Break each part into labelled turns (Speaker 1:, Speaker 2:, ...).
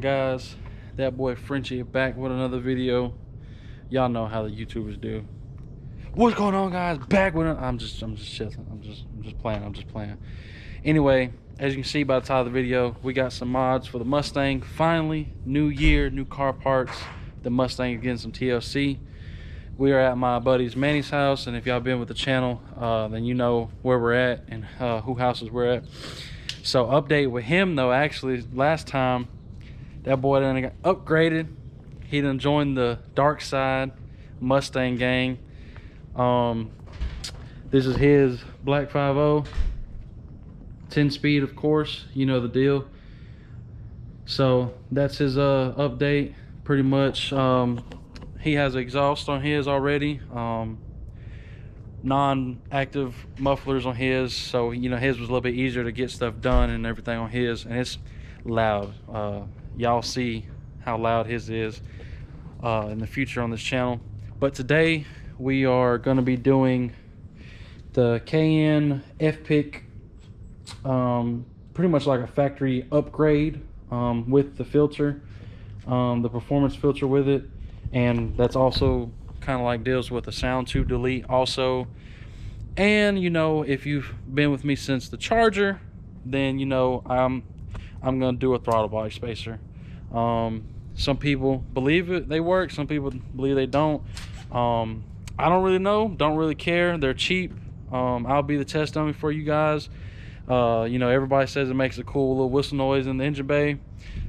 Speaker 1: on, guys? That boy Frenchie back with another video. Y'all know how the YouTubers do. What's going on, guys? Back with I'm just chilling. I'm just playing. Anyway, as you can see by the title of the video, we got some mods for the Mustang. Finally, new year, new car parts. The Mustang getting some TLC. We are at my buddy's Manny's house, and if y'all been with the channel, then you know where we're at and who houses we're at. So update with him though, actually last time that boy done got upgraded. He done joined the dark side Mustang gang. This is his black 5.0, 10 speed, of course, you know the deal. So that's his update pretty much. He has exhaust on his already, non-active mufflers on his, so you know his was a little bit easier to get stuff done and everything on his, and it's loud. Y'all see how loud his is in the future on this channel. But today we are going to be doing the K&N Fpik, pretty much like a factory upgrade with the filter, the performance filter with it, and that's also kind of like deals with the sound tube delete also. And you know, if you've been with me since the Charger, then you know I'm gonna do a throttle body spacer. Some people believe it, they work, some people believe they don't. I don't really know, don't really care. They're cheap. I'll be the test dummy for you guys. You know, everybody says it makes a cool little whistle noise in the engine bay,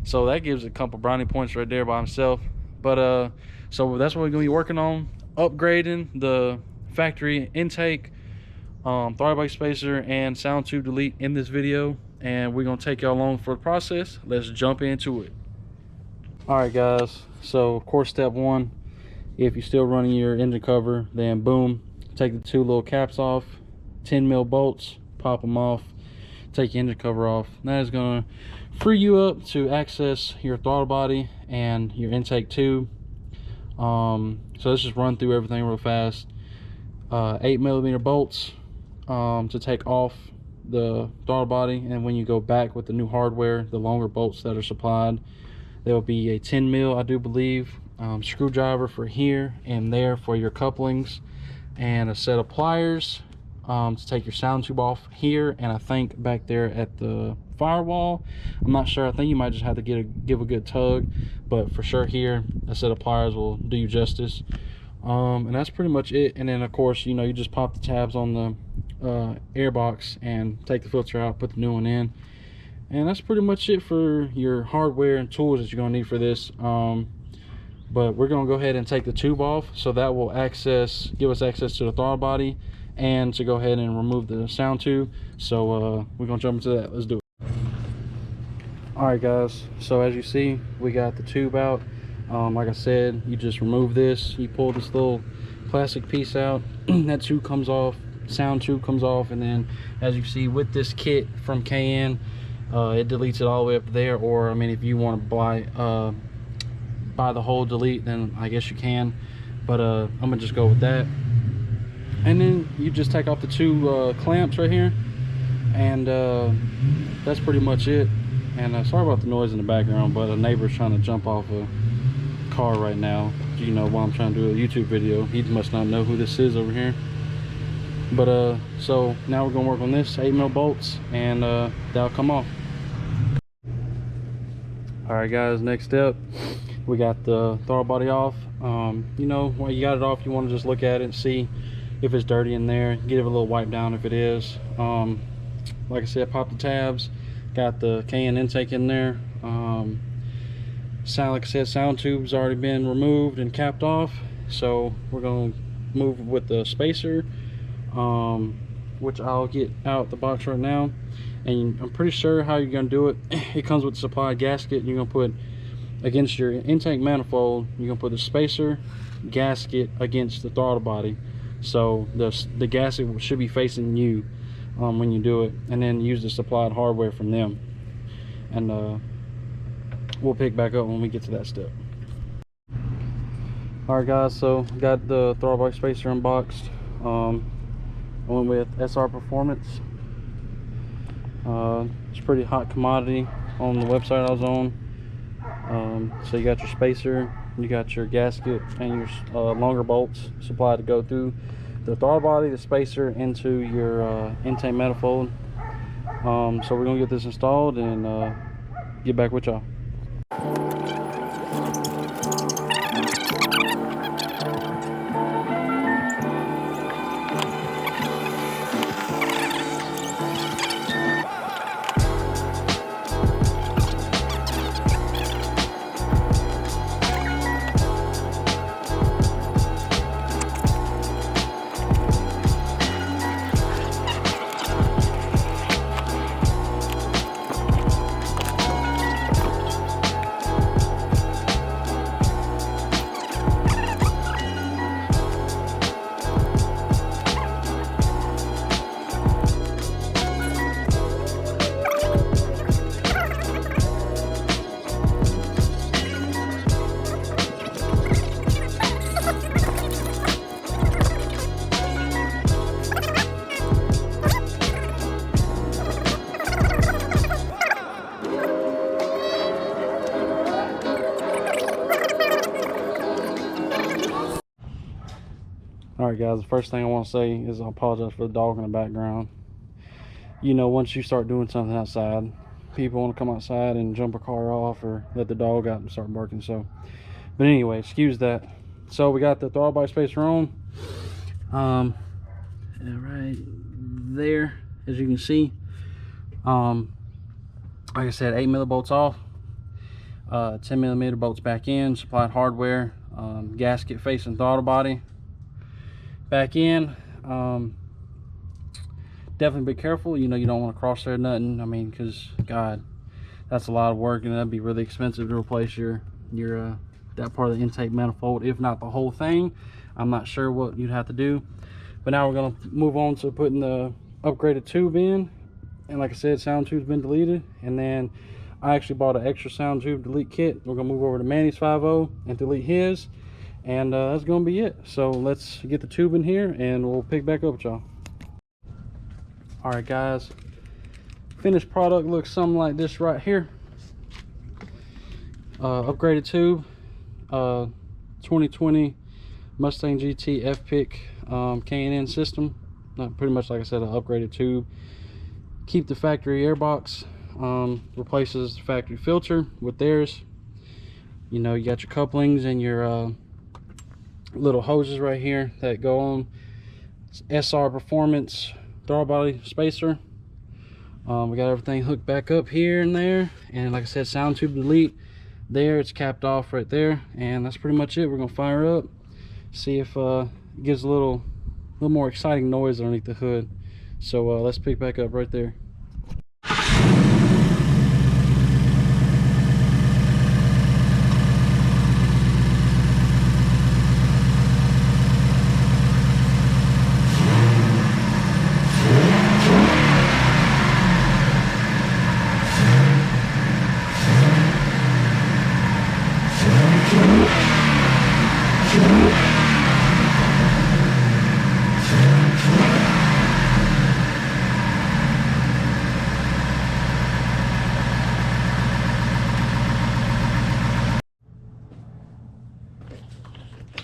Speaker 1: so that gives a couple brownie points right there by himself. But so that's what we're gonna be working on, upgrading the factory intake, throttle body spacer, and sound tube delete in this video, and we're gonna take y'all along for the process. Let's jump into it. All right, guys, so of course step one, if you're still running your engine cover, then boom, take the two little caps off, 10mm bolts, pop them off, take your engine cover off. That is gonna free you up to access your throttle body and your intake tube. So let's just run through everything real fast. 8mm bolts to take off the throttle body, and when you go back with the new hardware, the longer bolts that are supplied, there will be a 10mm, I do believe, screwdriver for here and there for your couplings, and a set of pliers to take your sound tube off here, and I think back there at the firewall. I'm not sure, I think you might just have to give a good tug, but for sure here a set of pliers will do you justice. And that's pretty much it. And then of course, you know, you just pop the tabs on the air box and take the filter out, put the new one in, and that's pretty much it for your hardware and tools that you're gonna need for this. But we're gonna go ahead and take the tube off, so that will give us access to the throttle body and to go ahead and remove the sound tube. So we're gonna jump into that. Let's do it. All right, guys, so as you see, we got the tube out. Like I said, you just remove this, you pull this little plastic piece out, that tube comes off, sound tube comes off, and then as you see with this kit from K&N, it deletes it all the way up there. Or I mean, if you want to buy the whole delete, then I guess you can, but I'm gonna just go with that. And then you just take off the two clamps right here, and that's pretty much it. And sorry about the noise in the background, but a neighbor's trying to jump off a car right now, you know, while I'm trying to do a YouTube video. He must not know who this is over here. But so now we're gonna work on this 8mm bolts, and that'll come off. All right, guys, next step, we got the throttle body off. You know, when you got it off, you want to just look at it and see if it's dirty in there, give it a little wipe down if it is. Like I said, pop the tabs, got the K&N intake in there. Like I said, sound tube's already been removed and capped off, so we're gonna move with the spacer, which I'll get out the box right now. And I'm pretty sure how you're gonna do it, it comes with the supplied gasket. You're gonna put against your intake manifold, you're gonna put the spacer gasket against the throttle body, so the gasket should be facing you when you do it, and then use the supplied hardware from them. And we'll pick back up when we get to that step. All right, guys, so got the throttle body spacer unboxed. I went with SR Performance. It's a pretty hot commodity on the website I was on. So you got your spacer, you got your gasket, and your longer bolts supplied to go through the throttle body, the spacer, into your intake manifold. So we're gonna get this installed and get back with y'all. Alright guys, the first thing I want to say is I apologize for the dog in the background. You know, once you start doing something outside, people want to come outside and jump a car off or let the dog out and start barking. So, but anyway, excuse that. So we got the throttle body spacer on. Right there, as you can see. Like I said, 8 millibolts off, 10 millimeter bolts back in, supplied hardware, gasket facing throttle body back in. Definitely be careful, you know, you don't want to cross there nothing. I mean, because God, that's a lot of work, and that'd be really expensive to replace your that part of the intake manifold, if not the whole thing. I'm not sure what you'd have to do. But now we're going to move on to putting the upgraded tube in. And like I said, sound tube's been deleted, and then I actually bought an extra sound tube delete kit. We're going to move over to Manny's 5.0 and delete his, and that's going to be it. So let's get the tube in here and we'll pick back up with y'all. All right guys, finished product looks something like this right here. Upgraded tube, 2020 Mustang Gt Fpik K&N system. Pretty much, like I said, an upgraded tube. Keep the factory airbox, replaces the factory filter with theirs. You know, you got your couplings and your little hoses right here that go on. It's SR Performance throttle body spacer. We got everything hooked back up here and there, and like I said, sound tube delete there. It's capped off right there, and that's pretty much it. We're gonna fire up, see if it gives a little more exciting noise underneath the hood. So let's pick back up right there.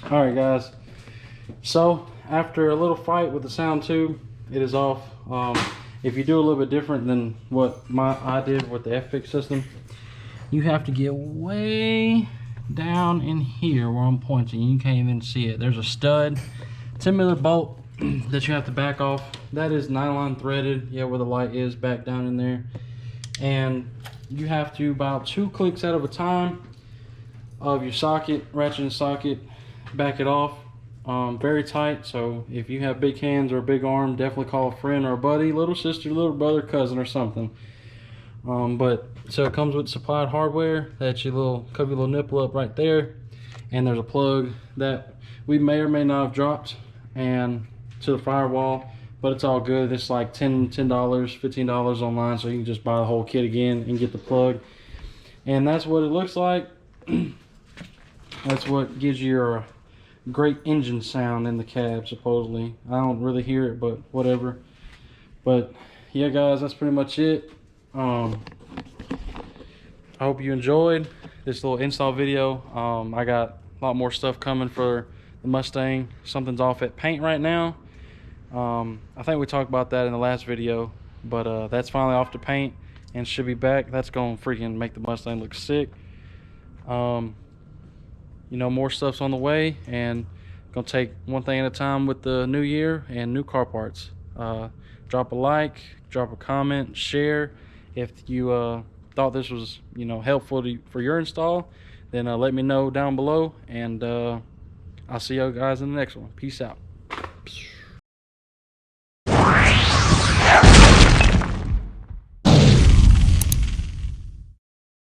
Speaker 1: All right guys, so after a little fight with the sound tube, it is off. If you do a little bit different than what I did with the Fpik system, you have to get way down in here where I'm pointing. You can't even see it. There's a stud 10mm bolt that you have to back off. That is nylon threaded, yeah, where the light is, back down in there. And you have to, about 2 clicks out of a time of your socket, ratchet and socket, back it off very tight. So if you have big hands or a big arm, definitely call a friend or a buddy, little sister, little brother, cousin, or something. But so it comes with supplied hardware. That's your cover your little nipple up right there, and there's a plug that we may or may not have dropped and to the firewall, but it's all good. It's like $10, $15 online, so you can just buy the whole kit again and get the plug. And that's what it looks like. That's what gives you your great engine sound in the cab, supposedly. I don't really hear it, but whatever. But yeah guys, that's pretty much it. I hope you enjoyed this little install video. I got a lot more stuff coming for the Mustang. Something's off at paint right now. I think we talked about that in the last video, but that's finally off to paint and should be back. That's gonna freaking make the Mustang look sick. You know, more stuff's on the way, and gonna take one thing at a time with the new year and new car parts. Drop a like, drop a comment, share. If you thought this was, you know, helpful for your install, then let me know down below, and I'll see you guys in the next one. Peace out.